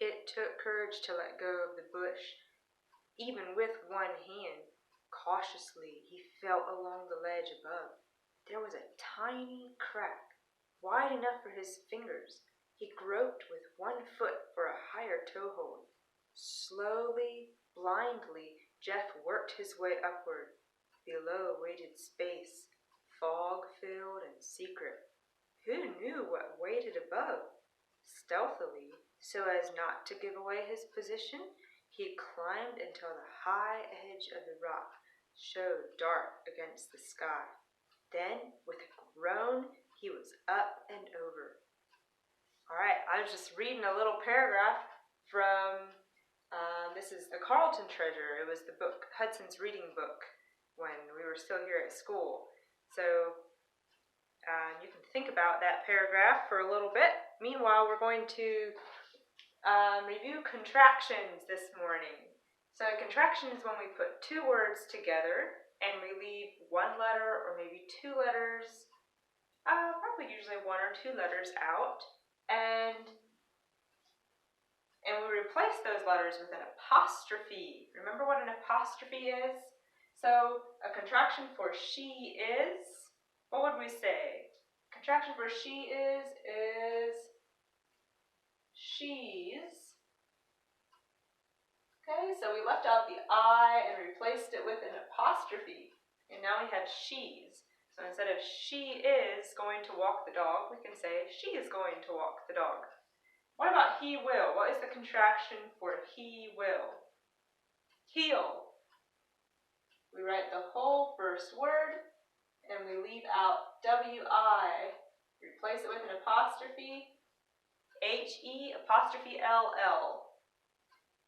It took courage to let go of the bush. Even with one hand, cautiously he felt along the ledge above. There was a tiny crack, wide enough for his fingers. He groped with one foot for a higher toehold. Slowly, blindly, Jeff worked his way upward. Below waited space, fog-filled and secret. Who knew what waited above? Stealthily, so as not to give away his position, he climbed until the high edge of the rock showed dark against the sky. Then, with a groan, he was up and over. All right, I was just reading a little paragraph from, this is The Carlton Treasure. It was the book, Hudson's reading book, when we were still here at school. So you can think about that paragraph for a little bit. Meanwhile, we're going to review contractions this morning. So a contraction is when we put two words together and we leave one letter or maybe two letters, probably usually one or two letters out, and we replace those letters with an apostrophe. Remember what an apostrophe is? So a contraction for she is, what would we say? Contraction for she is she's. Okay, so we left out the I and replaced it with an apostrophe. And now we have she's. So instead of she is going to walk the dog, we can say she is going to walk the dog. What about he will? What is the contraction for he will? He'll. We write the whole first word and we leave out W-I. Replace it with an apostrophe. H-E apostrophe L-L.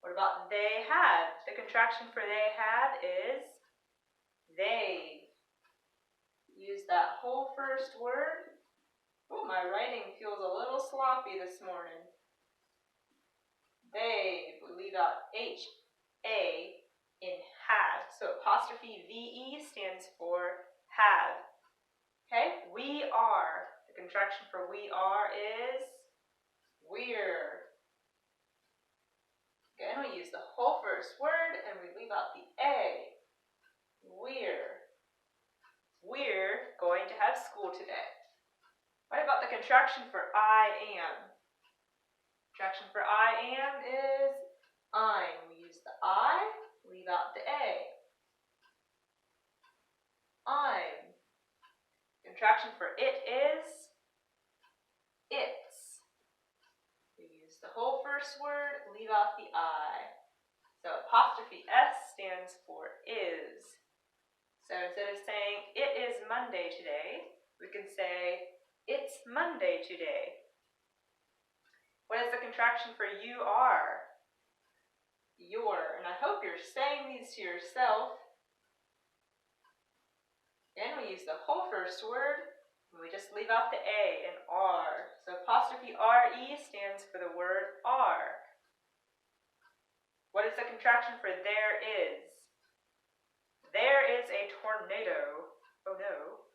What about they have? The contraction for they have is they. Use that whole first word. Oh, my writing feels a little sloppy this morning. They, we leave out H-A in have. So apostrophe V-E stands for have. Okay, we are. The contraction for we are is we're. Again, we use the whole first word and we leave out the A. We're. We're going to have school today. What about the contraction for I am? Contraction for I am is I'm. We use the I, leave out the A. I'm. Contraction for it is it's. We use the whole first word, leave out the I. So apostrophe S stands for is. So instead of saying it is Monday today, we can say it's Monday today. What is the contraction for you are? Your. And I hope you're saying these to yourself. Again, we use the whole first word, and we just leave out the A and R. So apostrophe R-E stands for the word are. What is the contraction for there is? There is a tornado. Oh no.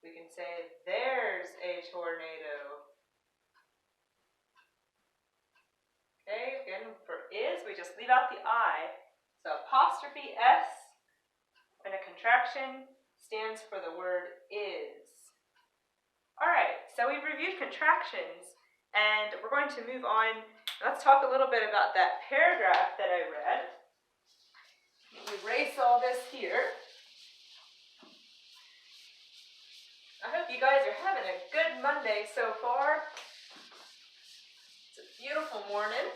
We can say there's a tornado. Okay, again for is, we just leave out the I. So apostrophe S and a contraction stands for the word is. Alright, so we've reviewed contractions and we're going to move on. Let's talk a little bit about that paragraph that I read. Erase all this here. I hope you guys are having a good Monday so far. It's a beautiful morning.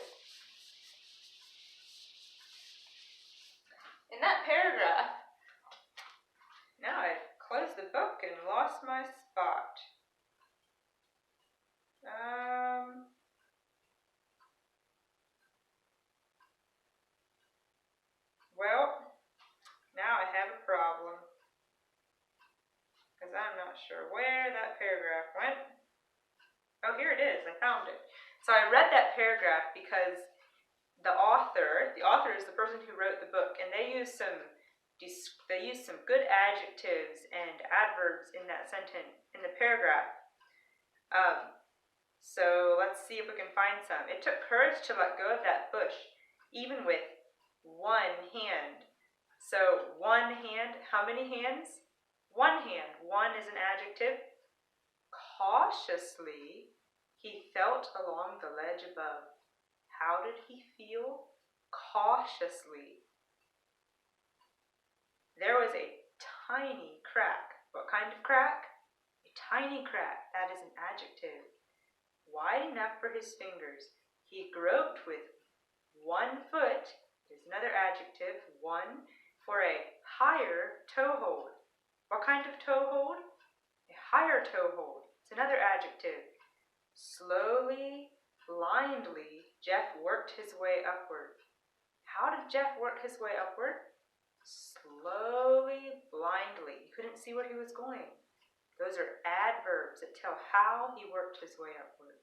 In that paragraph, now I've closed the book and lost my spot. Well, now I have a problem. Because I'm not sure where that paragraph went. Oh, here it is. I found it. So I read that paragraph because the author is the person who wrote the book, and they use some good adjectives and adverbs in that sentence, in the paragraph. So let's see if we can find some. It took courage to let go of that bush, even with one hand. So one hand, how many hands? One hand. One is an adjective. Cautiously, he felt along the ledge above. How did he feel? Cautiously. There was a tiny crack. What kind of crack? A tiny crack. That is an adjective. Wide enough for his fingers. He groped with one foot. There's another adjective, one, for a higher toehold. What kind of toehold? A higher toehold. It's another adjective. Slowly, blindly, Jeff worked his way upward. How did Jeff work his way upward? Slowly, blindly. You couldn't see where he was going. Those are adverbs that tell how he worked his way upward.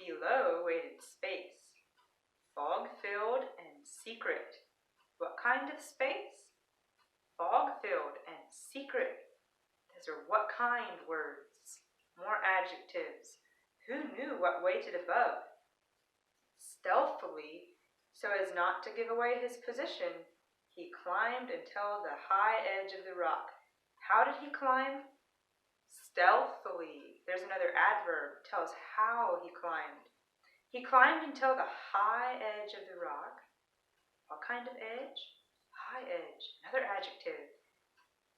Below waited space, fog-filled and secret. What kind of space? Fog-filled and secret. Those are what kind words. More adjectives. Who knew what waited above? Stealthily, so as not to give away his position, he climbed until the high edge of the rock. How did he climb? Stealthily. There's another adverb, tells how he climbed. He climbed until the high edge of the rock. What kind of edge? High edge. Another adjective.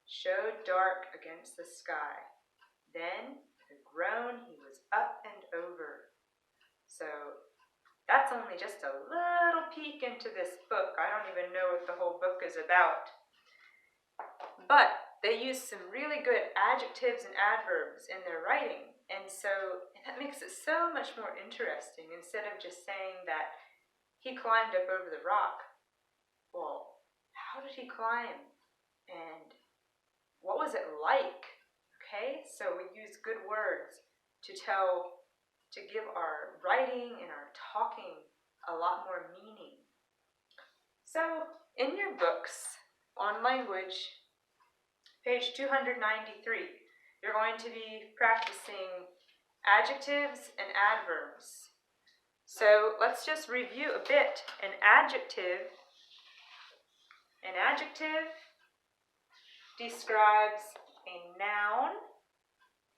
Showed dark against the sky. Then, with a groan, he was up and over. So, that's only just a little peek into this book. I don't even know what the whole book is about. But they use some really good adjectives and adverbs in their writing. And so that makes it so much more interesting instead of just saying that he climbed up over the rock. Well, how did he climb? And what was it like? Okay, so we use good words to give our writing and our talking a lot more meaning. So in your books on language, page 293, you're going to be practicing adjectives and adverbs. So let's just review a bit. An adjective describes a noun.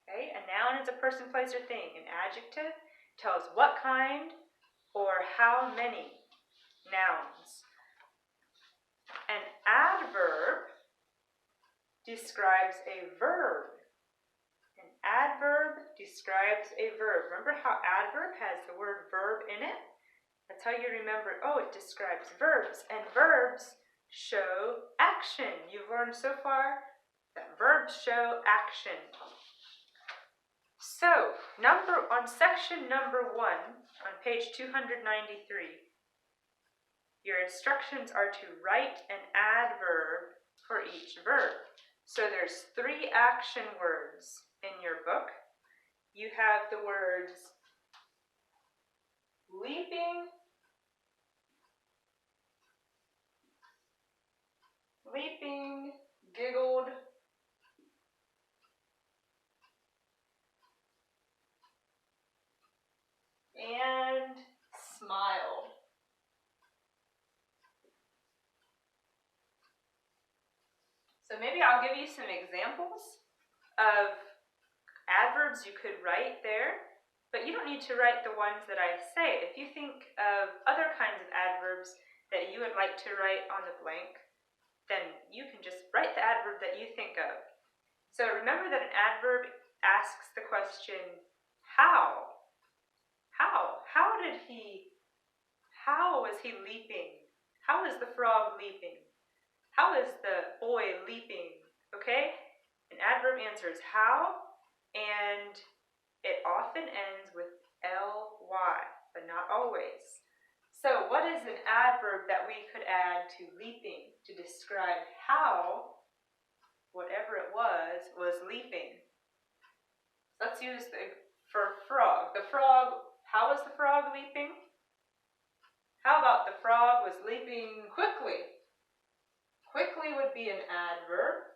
Okay, a noun is a person, place, or thing. An adjective tells what kind or how many nouns. An adverb describes a verb. An adverb describes a verb. Remember how adverb has the word verb in it? That's how you remember, oh, it describes verbs. And verbs show action. You've learned so far that verbs show action. So, on section number 1, on page 293, your instructions are to write an adverb for each verb. So there's 3 action words in your book. You have the words leaping, giggled, and smiled. So maybe I'll give you some examples of adverbs you could write there, but you don't need to write the ones that I say. If you think of other kinds of adverbs that you would like to write on the blank, then you can just write the adverb that you think of. So remember that an adverb asks the question, how? How was he leaping? How is the frog leaping? How is the boy leaping? Okay? An adverb answers how, and it often ends with ly, but not always. So what is an adverb that we could add to leaping to describe how whatever it was leaping? Let's use for frog. The frog, how was the frog leaping? How about the frog was leaping quickly? Quickly would be an adverb.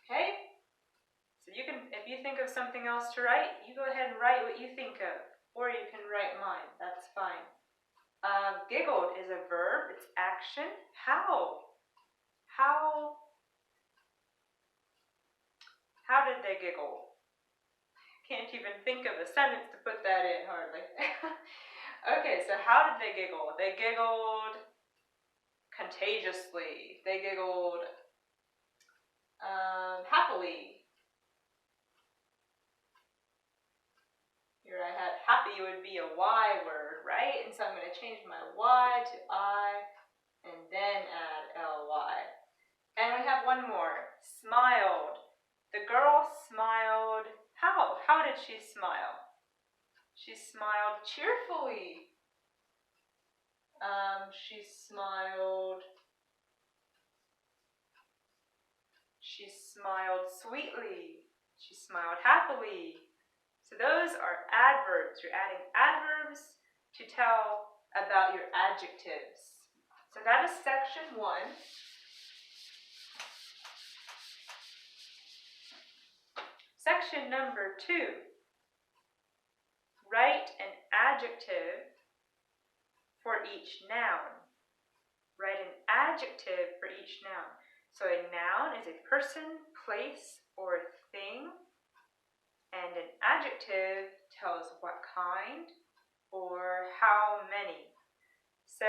Okay? So you can, if you think think of something else to write, you go ahead and write what you think of. Or you can write mine. That's fine. Giggled is a verb. It's action. How? How did they giggle? Can't even think of a sentence to put that in, hardly. Okay, so how did they giggle? They giggled contagiously. They giggled happily. Here I had happy would be a Y word, right? And so I'm going to change my Y to I and then add ly. And we have one more. Smiled. The girl smiled. How? How did she smile? She smiled cheerfully. She smiled sweetly. She smiled happily. So those are adverbs. You're adding adverbs to tell about your adjectives. So that is section 1. Section number 2. Write an adjective for each noun. Write an adjective for each noun. So a noun is a person, place, or thing, and an adjective tells what kind or how many. So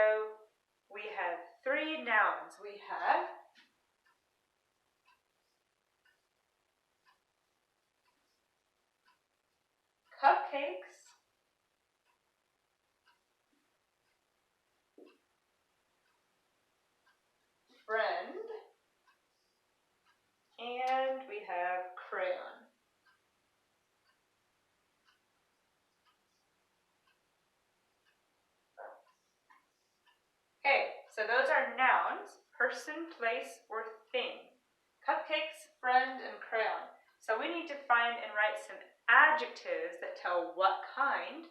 we have 3 nouns. We have cupcakes, friend, and we have crayon. Okay, so those are nouns, person, place, or thing. Cupcakes, friend, and crayon. So we need to find and write some adjectives that tell what kind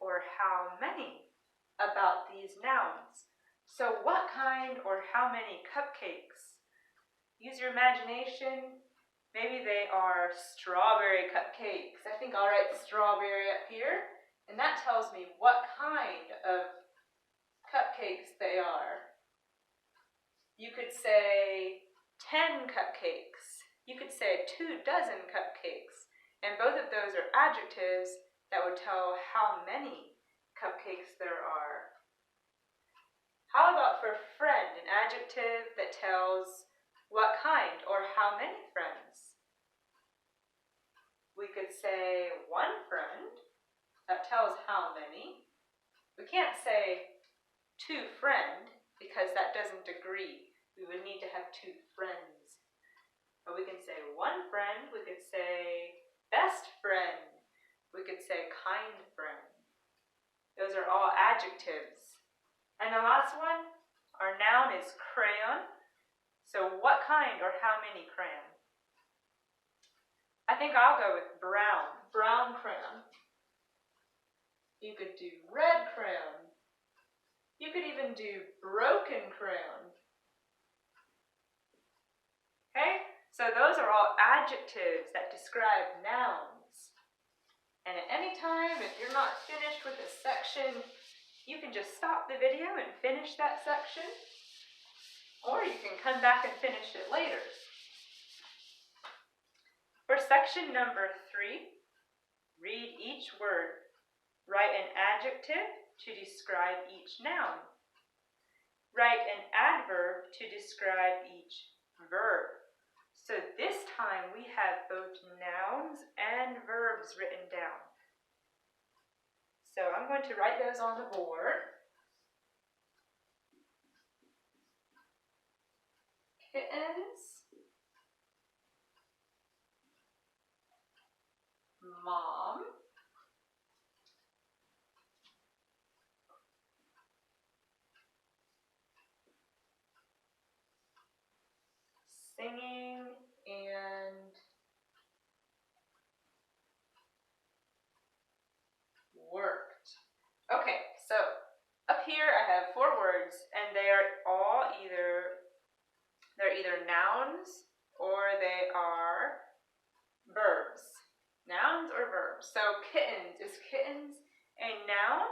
or how many about these nouns. So what kind or how many cupcakes? Use your imagination. Maybe they are strawberry cupcakes. I think I'll write strawberry up here, and that tells me what kind of cupcakes they are. You could say 10 cupcakes. You could say 2 dozen cupcakes. And both of those are adjectives that would tell how many cupcakes there are. How about for friend, an adjective that tells what kind or how many friends? We could say 1 friend. That tells how many. We can't say 2 friend because that doesn't agree. We would need to have 2 friends. But we can say 1 friend. We could say best friend. We could say kind friend. Those are all adjectives. And the last one, our noun is crayon. So what kind or how many crayon? I think I'll go with brown. Brown crayon. You could do red crayon. You could even do broken crayon. Okay, so those are all adjectives that describe nouns. And at any time, if you're not finished with a section, you can just stop the video and finish that section, or you can come back and finish it later. For section number 3, read each word. Write an adjective to describe each noun. Write an adverb to describe each verb. So this time we have both nouns and verbs written down. So I'm going to write those on the board. Kittens, mom, singing, and worked. Okay, so up here I have 4 words, and they are all either nouns or they are verbs. verb. So kittens, is kittens a noun,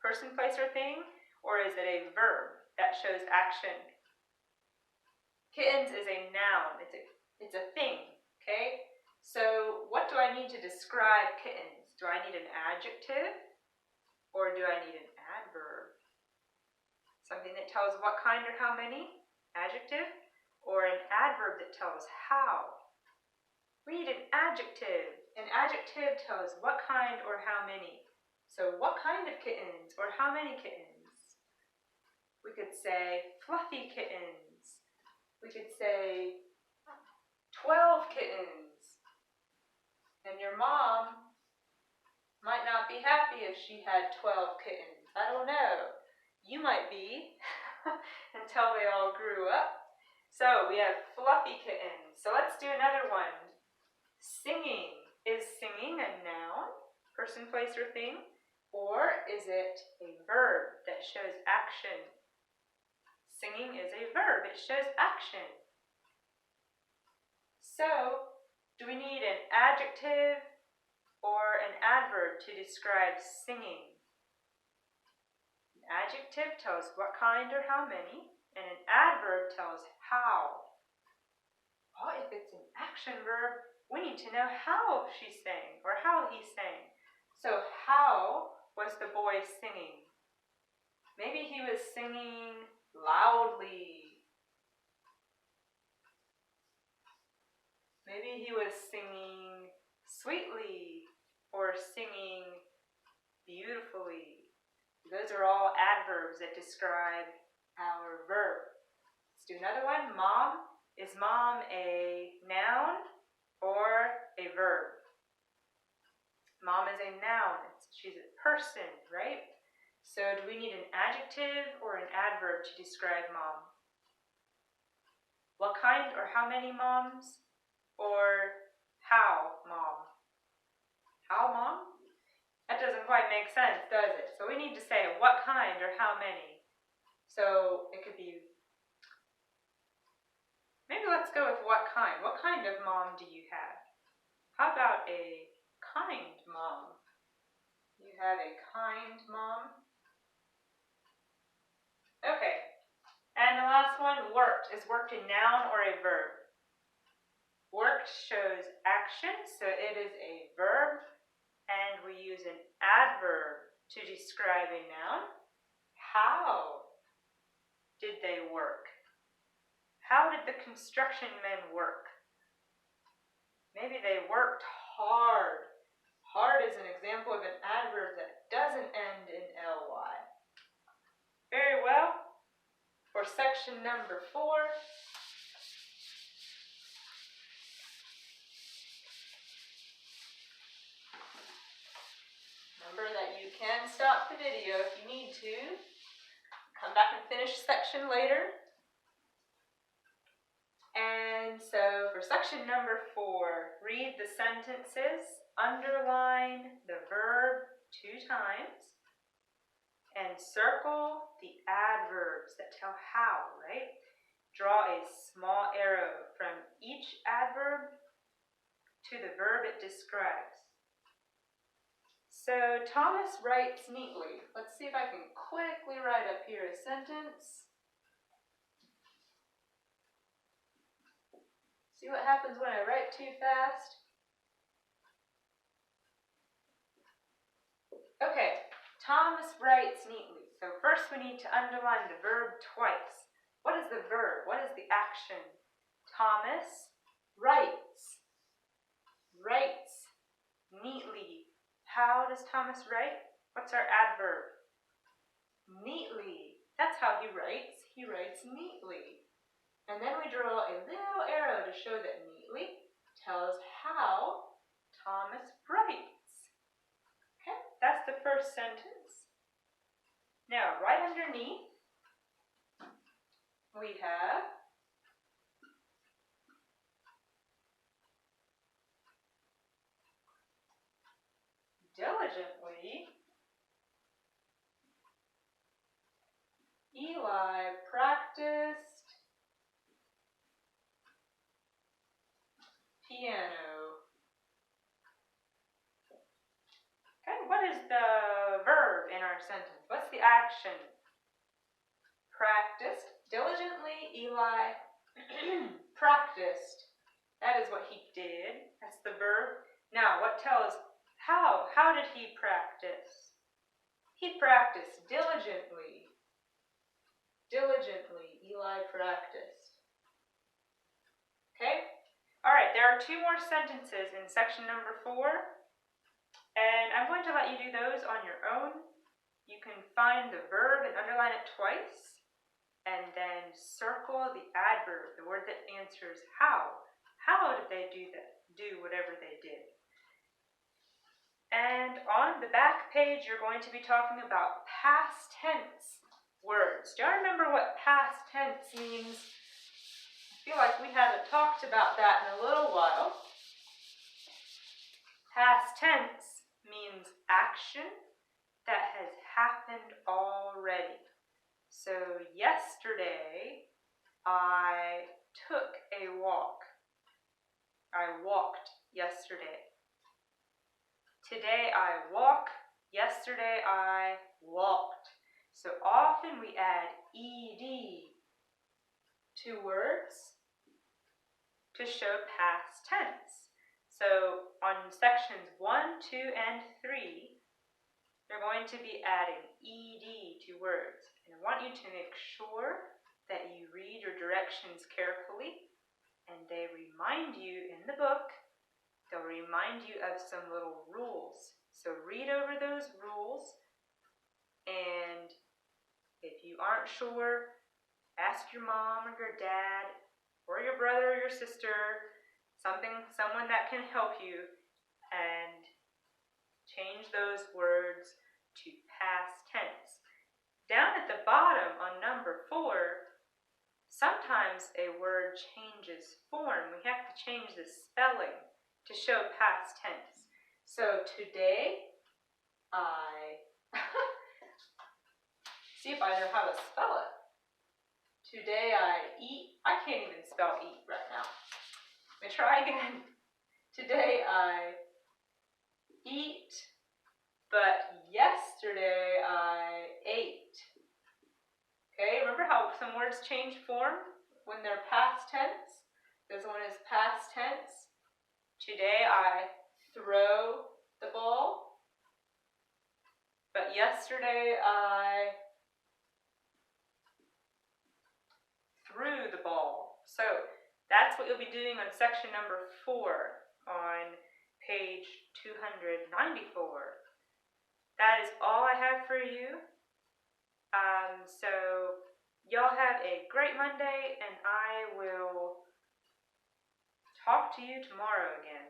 person, place, or thing, or is it a verb that shows action? Kittens is a noun, it's a thing, okay? So what do I need to describe kittens? Do I need an adjective or do I need an adverb? Something that tells what kind or how many, adjective, or an adverb that tells how. We need an adjective. An adjective tells what kind or how many. So what kind of kittens or how many kittens? We could say fluffy kittens. We could say 12 kittens. And your mom might not be happy if she had 12 kittens. I don't know. You might be until they all grew up. So we have fluffy kittens. So let's do another one. Singing. Is singing a noun, person, place, or thing? Or is it a verb that shows action? Singing is a verb. It shows action. So, do we need an adjective or an adverb to describe singing? An adjective tells what kind or how many, and an adverb tells how. Well, if it's an action verb, we need to know how she sang or how he sang. So, how was the boy singing? Maybe he was singing loudly. Maybe he was singing sweetly or singing beautifully. Those are all adverbs that describe our verb. Let's do another one. Mom. Is mom a noun or a verb? Mom is a noun. She's a person, right? So do we need an adjective or an adverb to describe mom? What kind or how many moms? Or how mom? How mom? That doesn't quite make sense, does it? So we need to say what kind or how many. So it could be, maybe let's go with what kind. What kind of mom do you have? How about a kind mom? You have a kind mom? Okay. And the last one, worked. Is worked a noun or a verb? Worked shows action, so it is a verb, and we use an adverb to describe a noun. How did they work? How did the construction men work? Maybe they worked hard. Hard is an example of an adverb that doesn't end in ly. Very well. For section number 4, remember that you can stop the video if you need to. Come back and finish section later. And so for section number 4, read the sentences, underline the verb 2 times, and circle the adverbs that tell how, right? Draw a small arrow from each adverb to the verb it describes. So Thomas writes neatly. Let's see if I can quickly write up here a sentence. See what happens when I write too fast? Okay, Thomas writes neatly. So first we need to underline the verb twice. What is the verb? What is the action? Thomas writes. Writes neatly. How does Thomas write? What's our adverb? Neatly. That's how he writes. He writes neatly. And then we draw a little arrow to show that neatly tells how Thomas writes. Okay, that's the first sentence. Now, right underneath, we have diligently, Eli practiced piano. our sentence. What's the action? Practiced. Diligently, Eli practiced. That is what he did. That's the verb. Now, what tells how? How did he practice? He practiced diligently. Diligently, Eli practiced. Okay? All right, there are 2 more sentences in section number 4, and I'm going to let you do those on your own. You can find the verb and underline it twice, and then circle the adverb, the word that answers how. How did they do that? Do whatever they did. And on the back page, you're going to be talking about past tense words. Do y'all remember what past tense means? I feel like we haven't talked about that in a little while. Past tense means action that has happened already. So yesterday, I took a walk. I walked yesterday. Today I walk. Yesterday I walked. So often we add ed to words to show past tense. So on sections 1, 2, and 3, you're going to be adding ed to words. And I want you to make sure that you read your directions carefully, and they remind you in the book. They'll remind you of some little rules. So read over those rules, and if you aren't sure, ask your mom or your dad or your brother or your sister, someone that can help you, and change those words to past tense. Down at the bottom on number 4, sometimes a word changes form. We have to change the spelling to show past tense. So today, see if I know how to spell it. Today I eat. I can't even spell eat right now. Let me try again. Today I eat, but yesterday I ate. Okay, remember how some words change form when they're past tense? This one is past tense. Today I throw the ball, but yesterday I threw the ball. So that's what you'll be doing on section number 4 on page 294. That is all I have for you. So y'all have a great Monday, and I will talk to you tomorrow again.